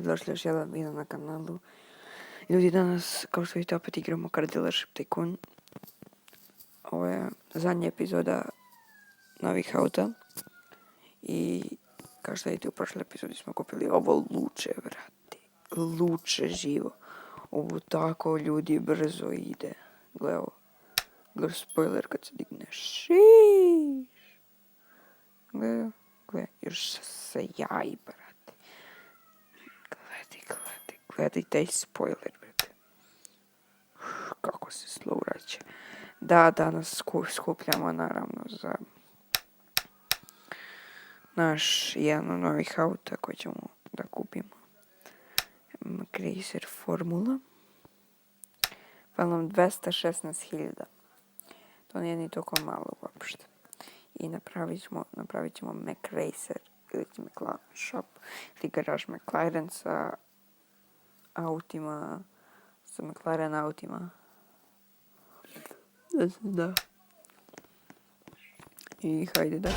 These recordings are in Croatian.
Došli još jedan video na kanalu. Ljudi, danas, kao što vidite, opet igramo Car Dealership Tycoon. Ovo je zadnja epizoda novih auta. I kao što vidite, u prošloj epizodi smo kupili ovo luče, vrati. Luče živo. Ovo tako, ljudi, brzo ide. Gle ovo. Gle spoiler kad se digne. Šiš. Gle, još se jaji, brati. Gledaj taj spoiler, brate. Kako se slow vraća. Da, danas skupljamo naravno za naš jedan od novih auta koji ćemo da kupimo. Chrysler Formula. Pa nam 216.000. To nije ni toliko malo uopšte. I napravit ćemo McRacer ili McLaren Shop ili garaž McLaren sa autima, sa McLaren autima. Da. I hajde da.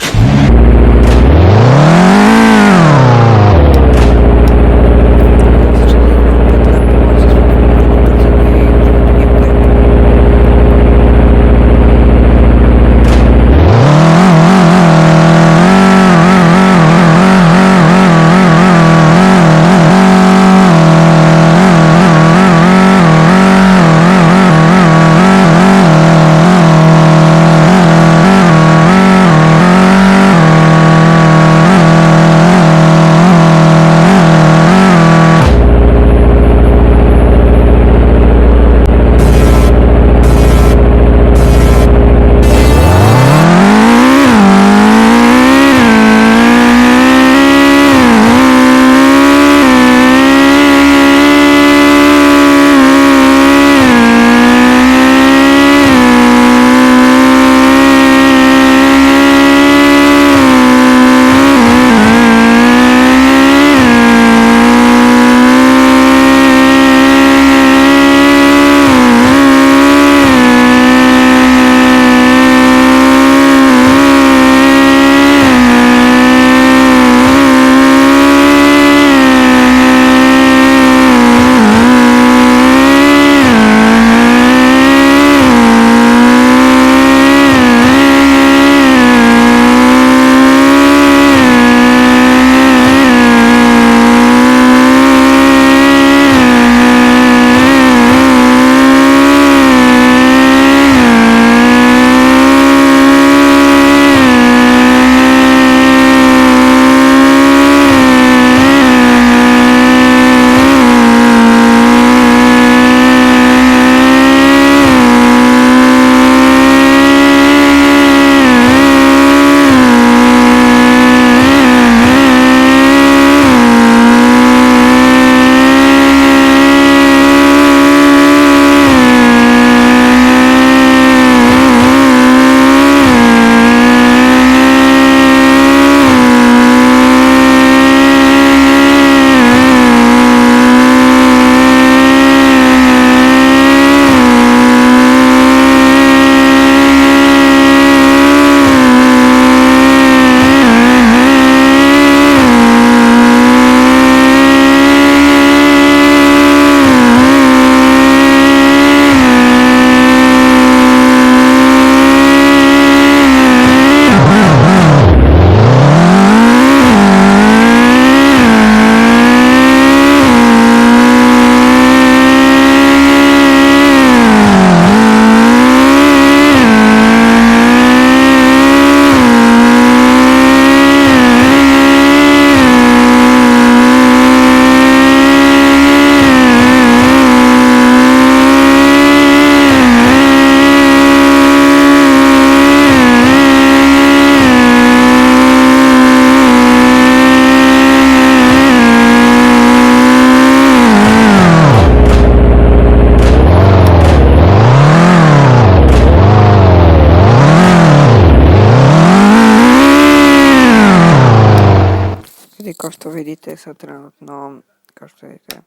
Kao što vidite, sad trenutno, kao što vidite,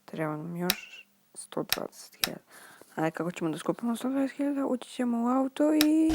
treba nam još 120.000. Ajde, kako ćemo da skupimo 120.000, ući ćemo u auto i...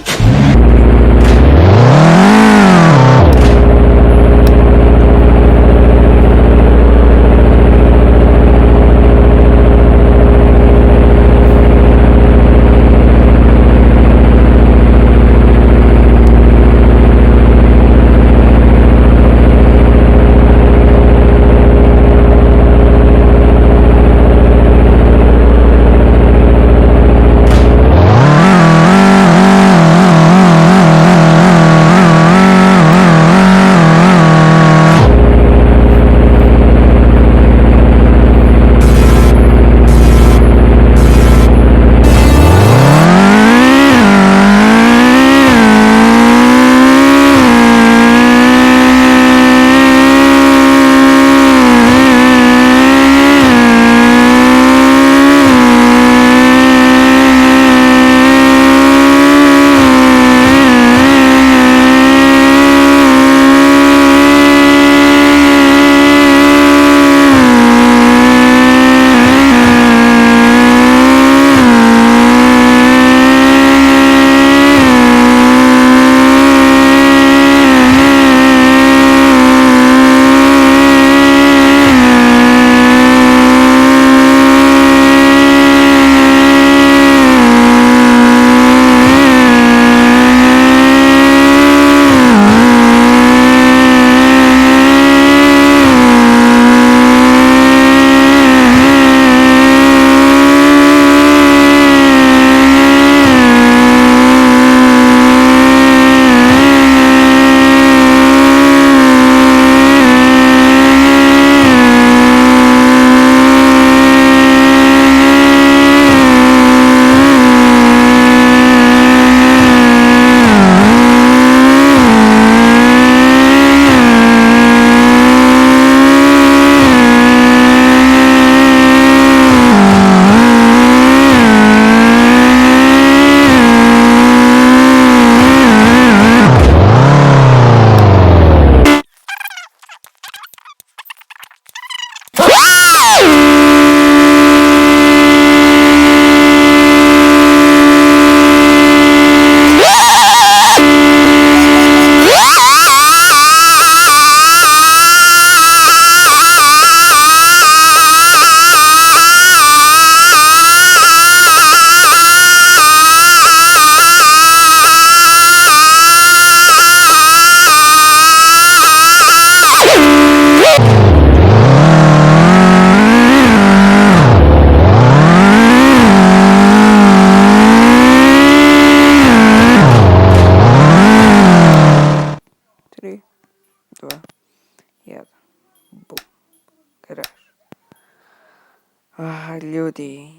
Ljudi,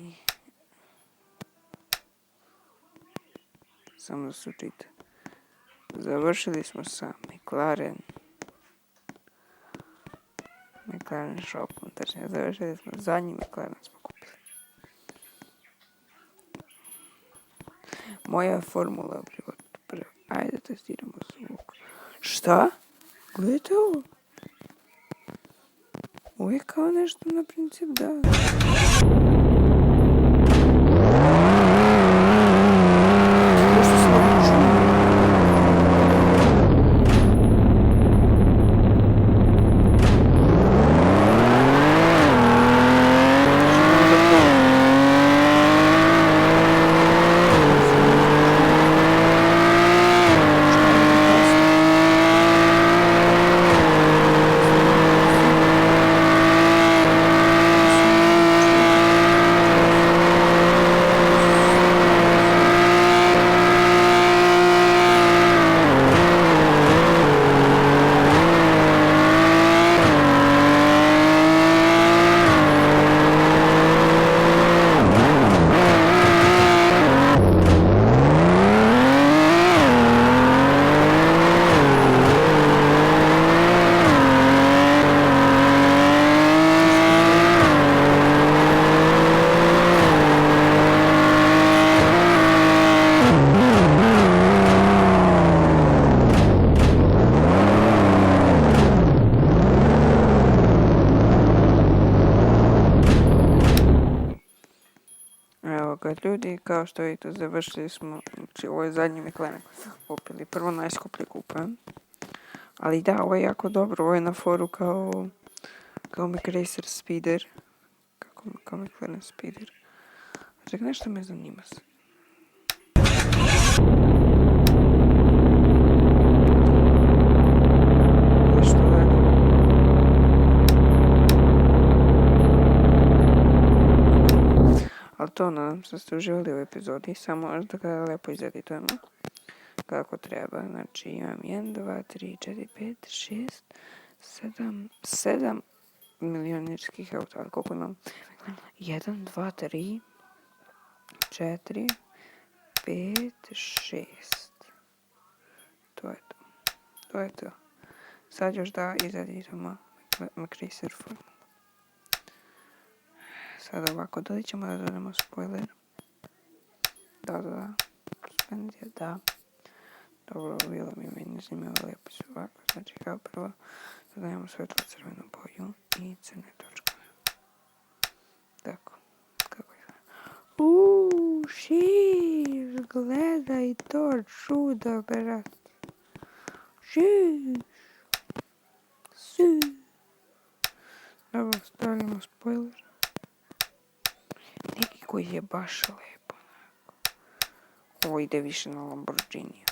samo sučite. Završili smo sa McLaren shopom, tačnije završili smo zadnji McLaren smo kupili. Moja formula u životu. Ajde testiramo zvuk. Šta? Gledajte ovo. Ovo je kao nešto na princip da... Nešto se ovo čuje. Ljudi, kao što vidite, završili smo, znači ovo je zadnji McLaren kupili, prvo najskuplji kupujem, ali da, ovo je jako dobro, ovo je na foru kao McRacer Speeder, kao McLaren Speeder. Čekaj, nešto me zanima se. Ali to, nadam se da ste uživali u epizodi, samo da ga lepo izeditujemo kako treba. Znači imam 1, 2, 3, 4, 5, 6, 7 milionirskih auta. Ali koliko imam? 1, 2, 3, 4, 5, 6. To je to. To je to. Sad još da izeditujemo McRacer formu. Sada ovako, da li ćemo da dodamo spoiler? Da. Suspenzija, da. Dobro, bilo mi meni zanimljivo, lijepo se ovako. Znači, kao prvo, dodajemo svetlo crvenu boju i crne točkove. Tako, kako je. Šiš, gledaj to čudo, brat. Šiš. Dobro, stavljamo spoiler. Neki koji je baš lepo. Ovo ide više na Lamborghini.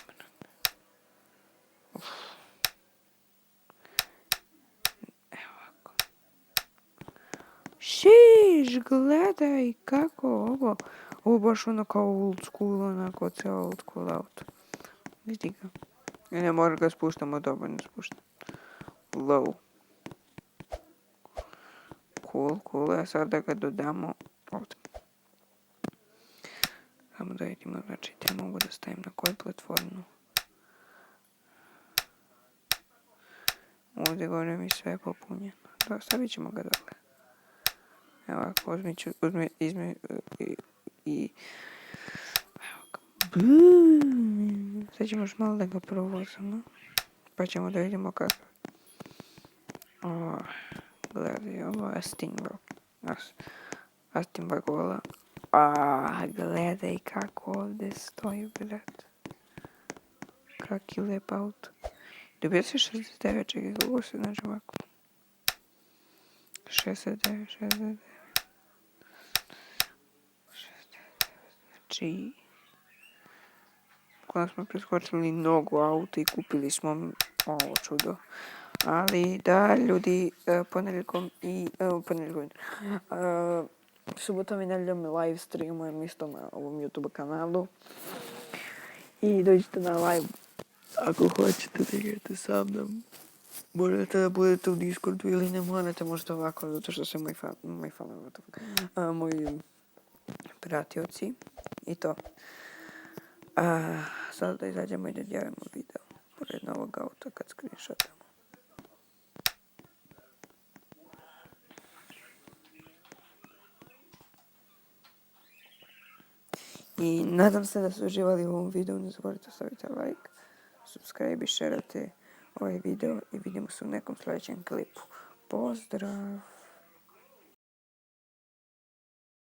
Evo ovako. Šiš, gledaj kako ovo. Ovo baš ono kao old school, onako cijelo old school auto. Vidi ga. Ne mora ga spuštamo, dovoljno spuštam. Low. Cool. A sad da ga dodamo ovdje. Samo da vidimo, znači te mogu da stavim na koju platformu. Ovdje gore mi sve je popunjeno. Da, stavit ćemo ga dole. Evo ovako, izmi i evo ga. Sad ćemo još malo da ga provozimo. Pa ćemo da vidimo kako. Gledaj, ovo je Astin Vagola. Gledaj kako ovdje stoji, brat. Kaki lep auto. Dobio se 69, čekaj, kako se znači ovako. 69. Znači, kada smo preskočili mnogo auta i kupili smo ovo čudo. Ali da, ljudi, ponedjeljkom subotom i nedeljom live streamujem isto na ovom YouTube kanalu. I dođite na live ako hoćete da igrate sa mnom. Možete da budete u Discordu ili ne morate, možete ovako, zato što su moji pratioci i to. Sad da izađemo i da dijelimo video pored novog auta kad screenshotamo. I nadam se da ste uživali u ovom videu, ne zaboravite staviti like, subscribe i šerate ovaj video i vidimo se u nekom sljedećem klipu. Pozdrav!